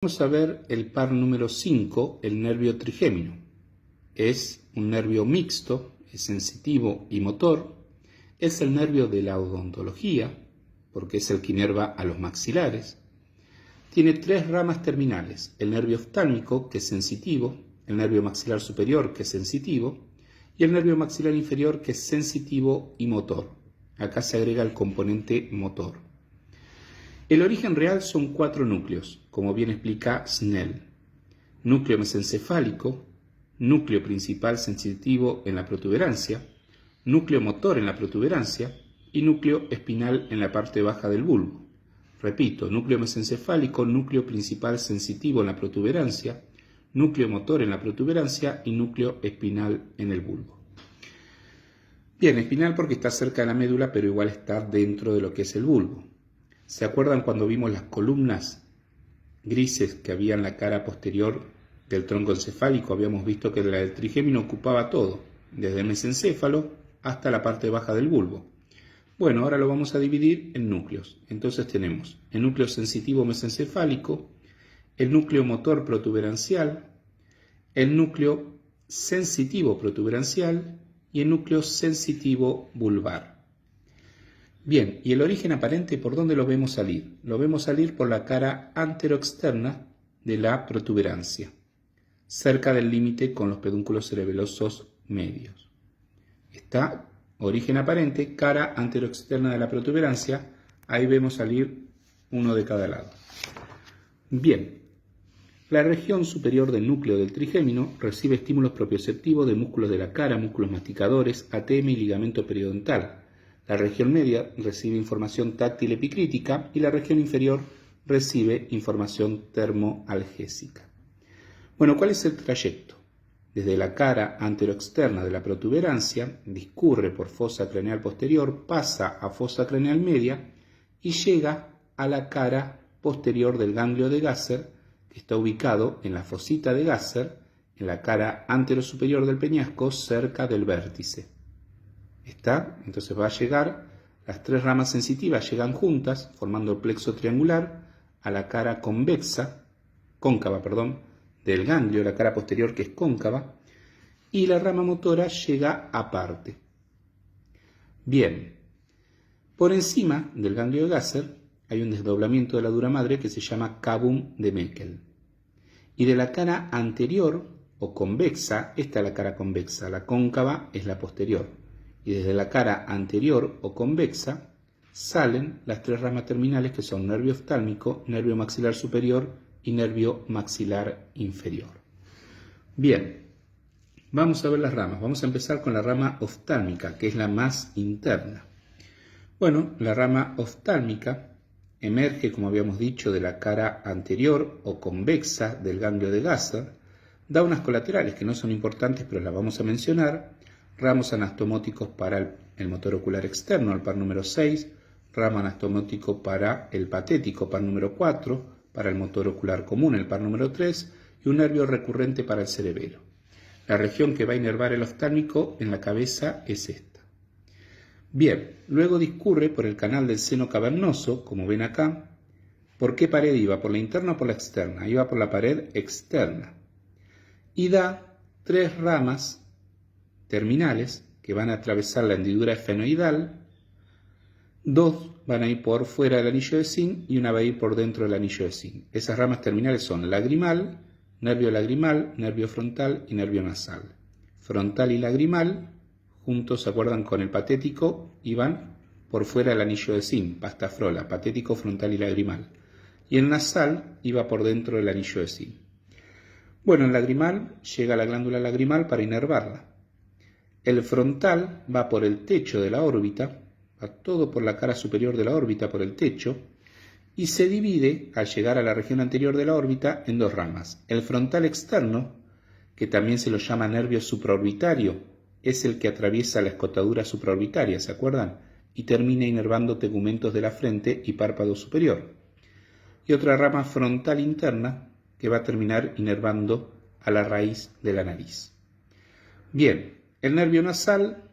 Vamos a ver el par número 5, el nervio trigémino. Es un nervio mixto, es sensitivo y motor. Es el nervio de la odontología, porque es el que inerva a los maxilares. Tiene tres ramas terminales: el nervio oftálmico, que es sensitivo, el nervio maxilar superior, que es sensitivo, y el nervio maxilar inferior, que es sensitivo y motor. Acá se agrega el componente motor. El origen real son 4 núcleos, como bien explica Snell. Núcleo mesencefálico, núcleo principal sensitivo en la protuberancia, núcleo motor en la protuberancia y núcleo espinal en la parte baja del bulbo. Repito, núcleo mesencefálico, núcleo principal sensitivo en la protuberancia, núcleo motor en la protuberancia y núcleo espinal en el bulbo. Bien, espinal porque está cerca de la médula, pero igual está dentro de lo que es el bulbo. ¿Se acuerdan cuando vimos las columnas grises que había en la cara posterior del tronco encefálico? Habíamos visto que la del trigémino ocupaba todo, desde el mesencéfalo hasta la parte baja del bulbo. Bueno, ahora lo vamos a dividir en núcleos. Entonces tenemos el núcleo sensitivo mesencefálico, el núcleo motor protuberancial, el núcleo sensitivo protuberancial y el núcleo sensitivo bulbar. Bien, ¿y el origen aparente por dónde lo vemos salir? Lo vemos salir por la cara anteroexterna de la protuberancia, cerca del límite con los pedúnculos cerebelosos medios. Está origen aparente, cara anteroexterna de la protuberancia, ahí vemos salir uno de cada lado. Bien, la región superior del núcleo del trigémino recibe estímulos propioceptivos de músculos de la cara, músculos masticadores, ATM y ligamento periodontal. La región media recibe información táctil epicrítica y la región inferior recibe información termoalgésica. Bueno, ¿cuál es el trayecto? Desde la cara anteroexterna de la protuberancia, discurre por fosa craneal posterior, pasa a fosa craneal media y llega a la cara posterior del ganglio de Gasser, que está ubicado en la fosita de Gasser, en la cara anterosuperior del peñasco, cerca del vértice. ¿Está? Entonces va a llegar, las tres ramas sensitivas llegan juntas, formando el plexo triangular, a la cara cóncava, del ganglio, la cara posterior que es cóncava, y la rama motora llega aparte. Bien, por encima del ganglio de Gasser hay un desdoblamiento de la dura madre que se llama cavum de Meckel. Y de la cara anterior o convexa, esta es la cara convexa, la cóncava es la posterior. Y desde la cara anterior o convexa salen las tres ramas terminales que son nervio oftálmico, nervio maxilar superior y nervio maxilar inferior. Bien, vamos a ver las ramas. Vamos a empezar con la rama oftálmica, que es la más interna. Bueno, la rama oftálmica emerge, como habíamos dicho, de la cara anterior o convexa del ganglio de Gasser, da unas colaterales que no son importantes, pero las vamos a mencionar. Ramos anastomóticos para el motor ocular externo, el par número 6, ramo anastomótico para el patético, par número 4, para el motor ocular común, el par número 3, y un nervio recurrente para el cerebelo. La región que va a inervar el oftálmico en la cabeza es esta. Bien, luego discurre por el canal del seno cavernoso, como ven acá. ¿Por qué pared iba? ¿Por la interna o por la externa? Iba por la pared externa. Y da tres ramas terminales que van a atravesar la hendidura esfenoidal. Dos van a ir por fuera del anillo de zinc y una va a ir por dentro del anillo de zinc. Esas ramas terminales son lagrimal, nervio frontal y nervio nasal. Frontal y lagrimal, juntos, ¿se acuerdan? Con el patético, iban por fuera del anillo de zinc, pasta frola, patético, frontal y lagrimal. Y el nasal iba por dentro del anillo de zinc. Bueno, el lagrimal llega a la glándula lagrimal para inervarla. El frontal va por el techo de la órbita, va todo por la cara superior de la órbita, por el techo, y se divide, al llegar a la región anterior de la órbita, en dos ramas. El frontal externo, que también se lo llama nervio supraorbitario, es el que atraviesa la escotadura supraorbitaria, ¿se acuerdan? Y termina inervando tegumentos de la frente y párpado superior. Y otra rama frontal interna, que va a terminar inervando a la raíz de la nariz. Bien. El nervio nasal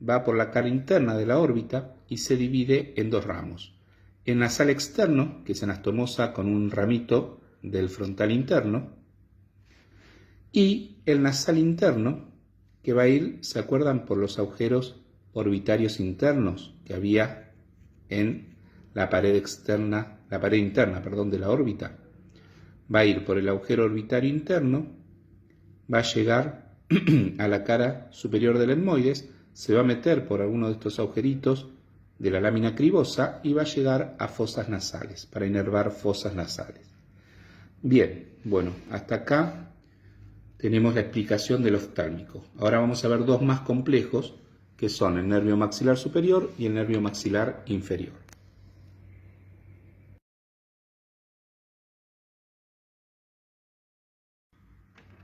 va por la cara interna de la órbita y se divide en dos ramos. El nasal externo, que es anastomosa con un ramito del frontal interno, y el nasal interno, que va a ir, ¿se acuerdan?, por los agujeros orbitarios internos que había en la pared externa, la pared interna, perdón, de la órbita. Va a ir por el agujero orbitario interno, va a llegar a la cara superior del etmoides, se va a meter por alguno de estos agujeritos de la lámina cribosa y va a llegar a fosas nasales, para inervar fosas nasales. Bien, bueno, hasta acá tenemos la explicación del oftálmico. Ahora vamos a ver dos más complejos, que son el nervio maxilar superior y el nervio maxilar inferior.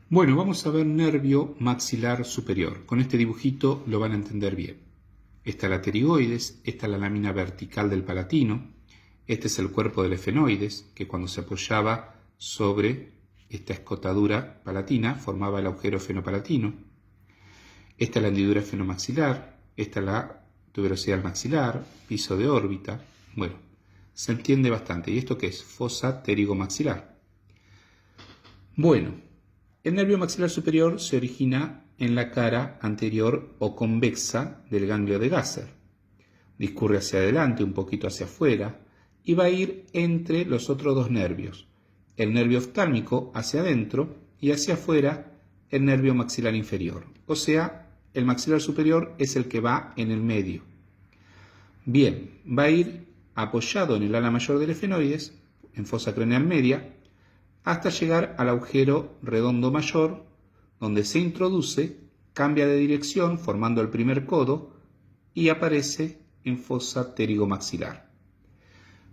Bueno, vamos a ver nervio maxilar superior. Con este dibujito lo van a entender bien. Esta es la pterigoides, esta es la lámina vertical del palatino, este es el cuerpo del efenoides, que cuando se apoyaba sobre esta escotadura palatina formaba el agujero efenopalatino. Esta es la hendidura efenomaxilar, esta es la tuberosidal maxilar, piso de órbita. Bueno, se entiende bastante. ¿Y esto qué es? Fosa pterigomaxilar. Bueno, el nervio maxilar superior se origina en la cara anterior o convexa del ganglio de Gasser. Discurre hacia adelante, un poquito hacia afuera, y va a ir entre los otros dos nervios. El nervio oftálmico hacia adentro y hacia afuera el nervio maxilar inferior. O sea, el maxilar superior es el que va en el medio. Bien, va a ir apoyado en el ala mayor del efenoides, en fosa craneal media, hasta llegar al agujero redondo mayor, donde se introduce, cambia de dirección formando el primer codo y aparece en fosa pterigomaxilar.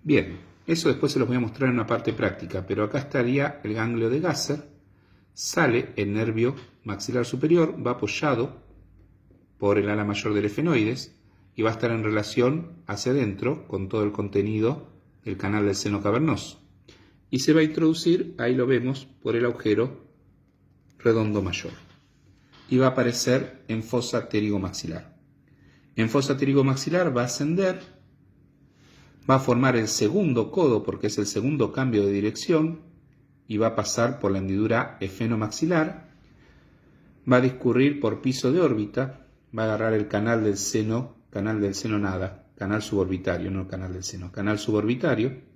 Bien, eso después se los voy a mostrar en una parte práctica, pero acá estaría el ganglio de Gasser, sale el nervio maxilar superior, va apoyado por el ala mayor del efenoides y va a estar en relación hacia adentro con todo el contenido del canal del seno cavernoso. Y se va a introducir, ahí lo vemos, por el agujero redondo mayor. Y va a aparecer en fosa pterigomaxilar. En fosa pterigomaxilar va a ascender, va a formar el segundo codo porque es el segundo cambio de dirección y va a pasar por la hendidura efenomaxilar, va a discurrir por piso de órbita, va a agarrar el canal del seno nada, canal suborbitario, no canal del seno, canal suborbitario,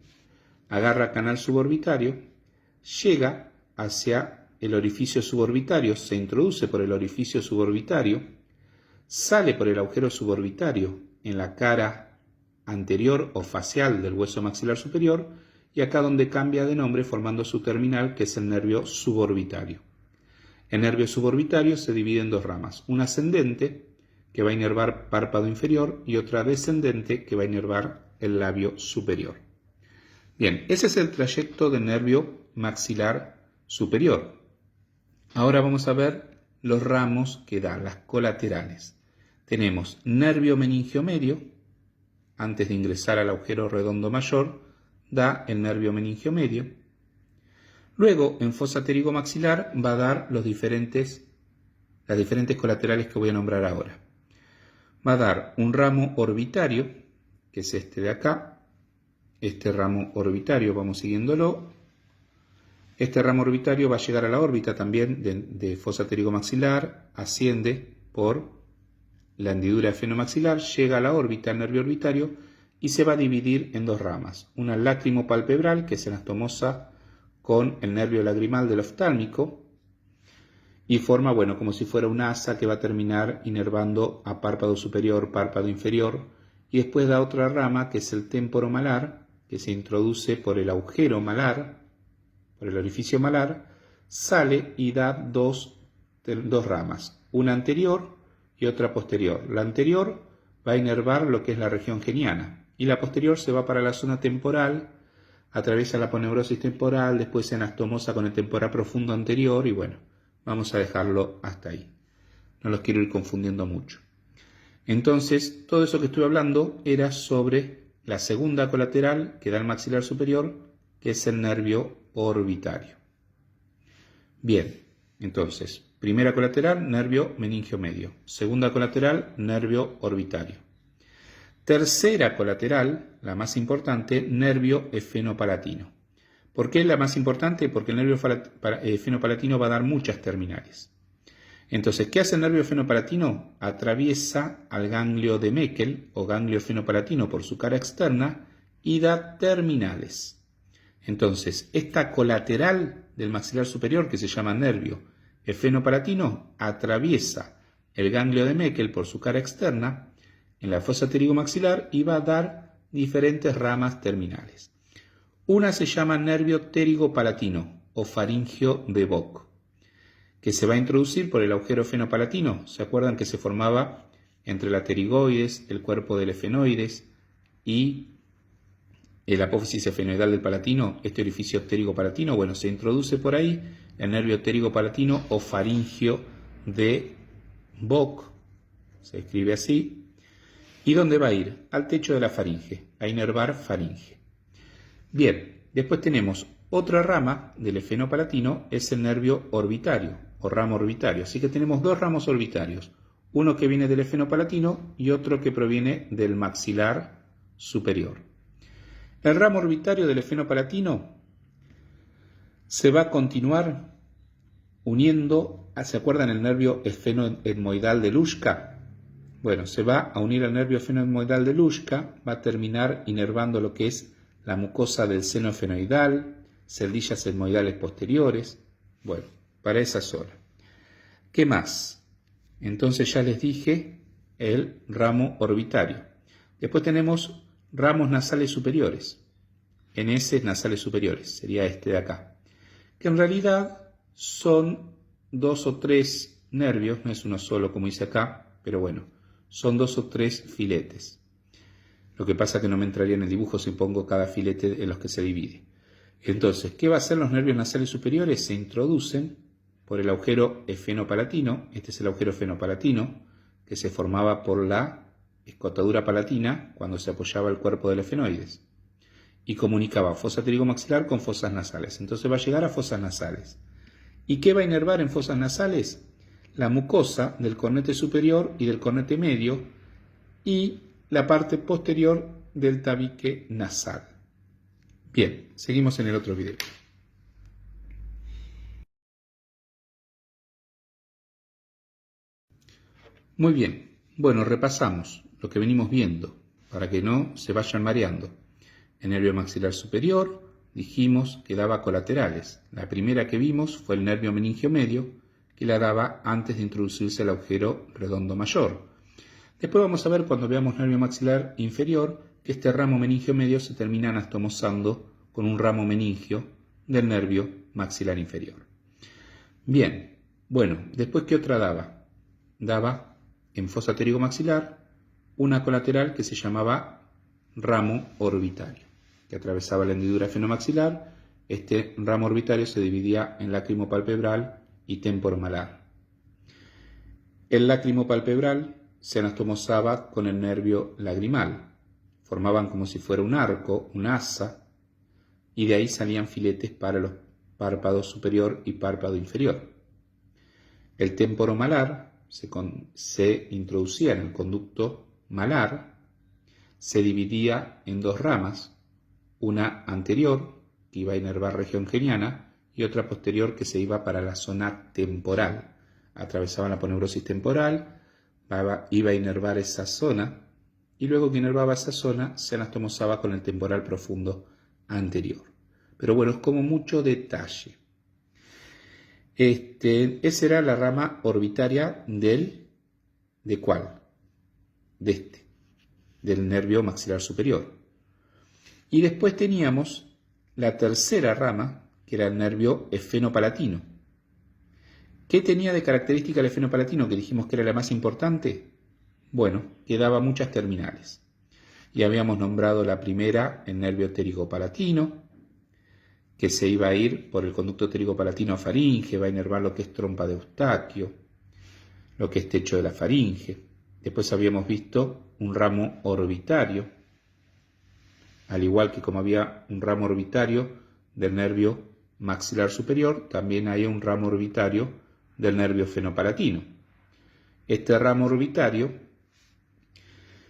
agarra canal suborbitario, llega hacia el orificio suborbitario, se introduce por el orificio suborbitario, sale por el agujero suborbitario en la cara anterior o facial del hueso maxilar superior y acá donde cambia de nombre formando su terminal, que es el nervio suborbitario. El nervio suborbitario se divide en dos ramas, una ascendente que va a inervar párpado inferior y otra descendente que va a inervar el labio superior. Bien, ese es el trayecto del nervio maxilar superior. Ahora vamos a ver los ramos que da, las colaterales. Tenemos nervio meningio medio, antes de ingresar al agujero redondo mayor, da el nervio meningio medio. Luego, en fosa pterigomaxilar, va a dar las diferentes colaterales que voy a nombrar ahora. Va a dar un ramo orbitario, que es este de acá. Este ramo orbitario, vamos siguiéndolo. Este ramo orbitario va a llegar a la órbita también de fosa pterigomaxilar, asciende por la hendidura efenomaxilar, llega a la órbita, el nervio orbitario, y se va a dividir en dos ramas. Una lácrimo-palpebral, que es anastomosa con el nervio lagrimal del oftálmico, y forma, bueno, como si fuera un asa que va a terminar inervando a párpado superior, párpado inferior, y después da otra rama, que es el temporomalar, que se introduce por el agujero malar, por el orificio malar, sale y da dos ramas, una anterior y otra posterior. La anterior va a inervar lo que es la región geniana y la posterior se va para la zona temporal, atraviesa la aponeurosis temporal, después se anastomosa con el temporal profundo anterior y bueno, vamos a dejarlo hasta ahí. No los quiero ir confundiendo mucho. Entonces, todo eso que estuve hablando era sobre la segunda colateral que da el maxilar superior, que es el nervio orbitario. Bien, entonces, primera colateral, nervio meningio medio. Segunda colateral, nervio orbitario. Tercera colateral, la más importante, nervio efenopalatino. ¿Por qué es la más importante? Porque el nervio fenopalatino va a dar muchas terminales. Entonces, ¿qué hace el nervio fenopalatino? Atraviesa al ganglio de Meckel o ganglio fenopalatino por su cara externa y da terminales. Entonces, esta colateral del maxilar superior, que se llama nervio fenopalatino, atraviesa el ganglio de Meckel por su cara externa en la fosa pterigomaxilar y va a dar diferentes ramas terminales. Una se llama nervio pterigopalatino o faringio de Bock, que se va a introducir por el agujero fenopalatino. ¿Se acuerdan que se formaba entre la pterigoides, el cuerpo del efenoides y el apófisis efenoidal del palatino, este orificio pterigopalatino? Bueno, se introduce por ahí el nervio pterigopalatino o faringio de Bock, se escribe así. ¿Y dónde va a ir? Al techo de la faringe, a inervar faringe. Bien, después tenemos otra rama del efenopalatino, es el nervio orbitario o ramo orbitario. Así que tenemos dos ramos orbitarios, uno que viene del efenopalatino y otro que proviene del maxilar superior. El ramo orbitario del efenopalatino se va a continuar uniendo, ¿se acuerdan el nervio esfenoetmoidal de Luschka? Bueno, se va a unir al nervio esfenoetmoidal de Luschka, va a terminar inervando lo que es la mucosa del seno efenoidal, celdillas etmoidales posteriores, bueno, para esa zona. ¿Qué más? Entonces ya les dije el ramo orbitario. Después tenemos ramos nasales superiores, eneses nasales superiores, sería este de acá, que en realidad son 2 o 3 nervios, no es uno solo como dice acá, pero bueno, son 2 o 3 filetes. Lo que pasa es que no me entraría en el dibujo si pongo cada filete en los que se divide. Entonces, ¿qué va a hacer los nervios nasales superiores? Se introducen por el agujero efenopalatino. Este es el agujero efenopalatino que se formaba por la escotadura palatina cuando se apoyaba el cuerpo del efenoides y comunicaba fosa pterigomaxilar con fosas nasales. Entonces va a llegar a fosas nasales. ¿Y qué va a inervar en fosas nasales? La mucosa del cornete superior y del cornete medio y la parte posterior del tabique nasal. Bien, seguimos en el otro video. Muy bien, bueno, repasamos lo que venimos viendo para que no se vayan mareando. El nervio maxilar superior, dijimos que daba colaterales. La primera que vimos fue el nervio meningio medio, que la daba antes de introducirse el agujero redondo mayor. Después vamos a ver cuando veamos nervio maxilar inferior que este ramo meningio medio se termina anastomosando con un ramo meningio del nervio maxilar inferior. Bien, bueno, después ¿qué otra daba? Daba en fosa pterigomaxilar una colateral que se llamaba ramo orbitario, que atravesaba la hendidura fenomaxilar. Este ramo orbitario se dividía en lácrimo palpebral y temporomalar. El lácrimo palpebral se anastomosaba con el nervio lagrimal. Formaban como si fuera un arco, un asa, y de ahí salían filetes para los párpados superior y párpado inferior. El temporomalar se introducía en el conducto malar, se dividía en dos ramas, una anterior, que iba a inervar región geniana, y otra posterior que se iba para la zona temporal. Atravesaban la aponeurosis temporal, iba a inervar esa zona, y luego que inervaba esa zona se anastomosaba con el temporal profundo anterior. Pero bueno, es como mucho detalle. Esa era la rama orbitaria ¿de cuál? Del nervio maxilar superior. Y después teníamos la tercera rama, que era el nervio esfenopalatino. ¿Qué tenía de característica el esfenopalatino que dijimos que era la más importante? Bueno, que daba muchas terminales. Y habíamos nombrado la primera, el nervio pterigopalatino, que se iba a ir por el conducto pterigopalatino a faringe, va a inervar lo que es trompa de Eustaquio, lo que es techo de la faringe. Después habíamos visto un ramo orbitario, al igual que como había un ramo orbitario del nervio maxilar superior, también hay un ramo orbitario del nervio fenopalatino. Este ramo orbitario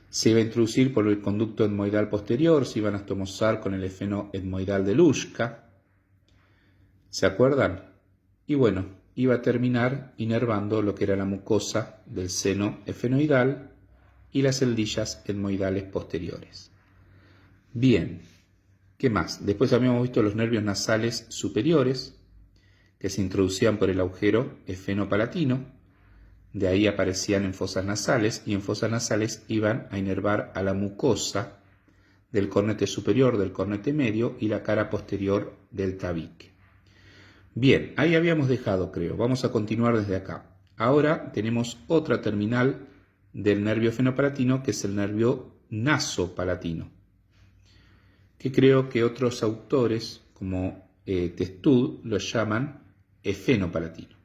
se iba a introducir por el conducto etmoidal posterior, se iba a anastomosar con el efenoetmoidal de Luschka, ¿Se acuerdan? Y bueno, iba a terminar inervando lo que era la mucosa del seno efenoidal y las celdillas etmoidales posteriores. Bien, ¿qué más? Después habíamos visto los nervios nasales superiores, que se introducían por el agujero efenopalatino. De ahí aparecían en fosas nasales, y en fosas nasales iban a inervar a la mucosa del cornete superior, del cornete medio y la cara posterior del tabique. Bien, ahí habíamos dejado, creo. Vamos a continuar desde acá. Ahora tenemos otra terminal del nervio efenopalatino, que es el nervio nasopalatino, que creo que otros autores, como Testud, lo llaman efenopalatino.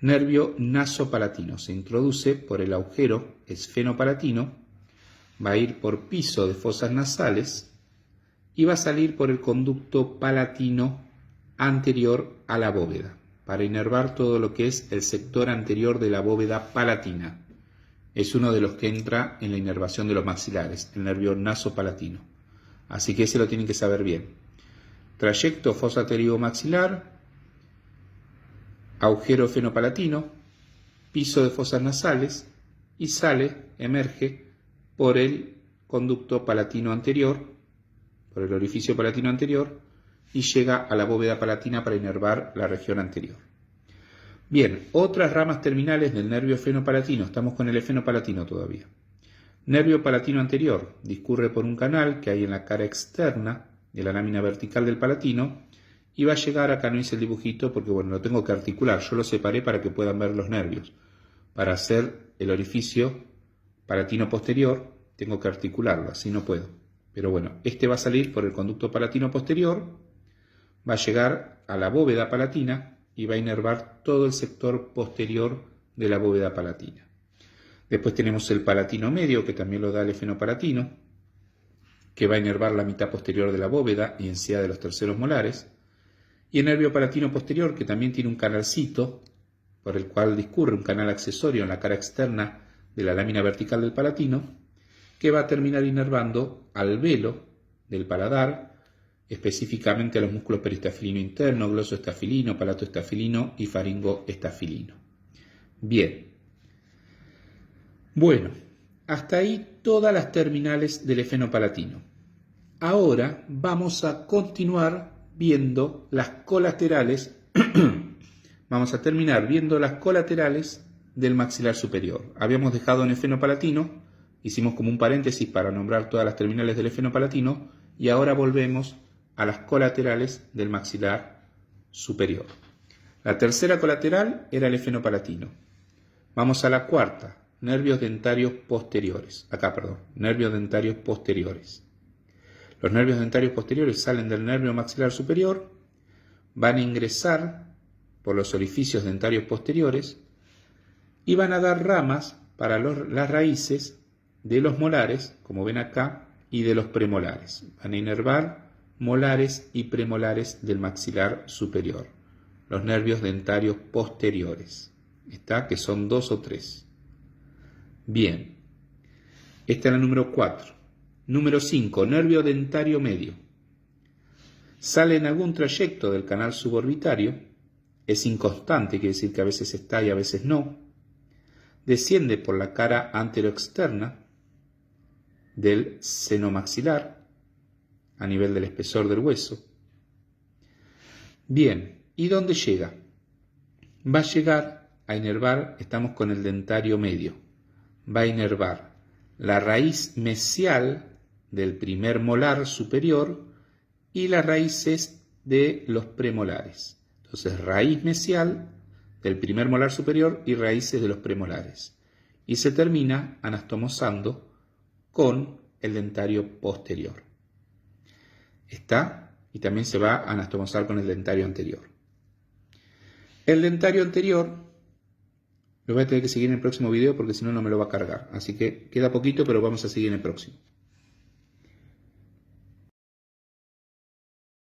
Nervio nasopalatino se introduce por el agujero esfenopalatino, va a ir por piso de fosas nasales y va a salir por el conducto palatino anterior a la bóveda, para inervar todo lo que es el sector anterior de la bóveda palatina. Es uno de los que entra en la inervación de los maxilares, el nervio nasopalatino. Así que ese lo tienen que saber bien. Trayecto fosa pterigomaxilar, agujero efenopalatino, piso de fosas nasales y emerge por el conducto palatino anterior, por el orificio palatino anterior, y llega a la bóveda palatina para inervar la región anterior. Bien, otras ramas terminales del nervio efenopalatino, estamos con el efenopalatino todavía. Nervio palatino anterior, discurre por un canal que hay en la cara externa de la lámina vertical del palatino y va a llegar, acá no hice el dibujito porque bueno, lo tengo que articular, yo lo separé para que puedan ver los nervios. Para hacer el orificio palatino posterior tengo que articularlo, así no puedo. Pero bueno, este va a salir por el conducto palatino posterior, va a llegar a la bóveda palatina y va a inervar todo el sector posterior de la bóveda palatina. Después tenemos el palatino medio, que también lo da el efenopalatino, que va a inervar la mitad posterior de la bóveda y encía de los terceros molares. Y el nervio palatino posterior, que también tiene un canalcito, por el cual discurre un canal accesorio en la cara externa de la lámina vertical del palatino, que va a terminar inervando al velo del paladar, específicamente a los músculos peristafilino interno, glosoestafilino, palatoestafilino y faringoestafilino. Bien. Bueno, hasta ahí todas las terminales del efenopalatino. Ahora vamos a continuar viendo las colaterales, vamos a terminar viendo las colaterales del maxilar superior. Habíamos dejado en efenopalatino, hicimos como un paréntesis para nombrar todas las terminales del efenopalatino y ahora volvemos a las colaterales del maxilar superior. La tercera colateral era el efenopalatino. Vamos a la cuarta. Nervios dentarios posteriores. Nervios dentarios posteriores. Los nervios dentarios posteriores salen del nervio maxilar superior, van a ingresar por los orificios dentarios posteriores y van a dar ramas para las raíces de los molares, como ven acá, y de los premolares. Van a inervar molares y premolares del maxilar superior. Los nervios dentarios posteriores. ¿Está? Que son 2 o 3. Bien, esta es la número 4. Número 5, nervio dentario medio. Sale en algún trayecto del canal suborbitario, es inconstante, quiere decir que a veces está y a veces no. Desciende por la cara anteroexterna del seno maxilar, a nivel del espesor del hueso. Bien, ¿y dónde llega? Va a llegar a inervar, estamos con el dentario medio. Va a inervar la raíz mesial del primer molar superior y las raíces de los premolares. Entonces, raíz mesial del primer molar superior y raíces de los premolares. Y se termina anastomosando con el dentario posterior. ¿Está? Y también se va a anastomosar con el dentario anterior. El dentario anterior lo voy a tener que seguir en el próximo video porque si no, no me lo va a cargar. Así que queda poquito, pero vamos a seguir en el próximo.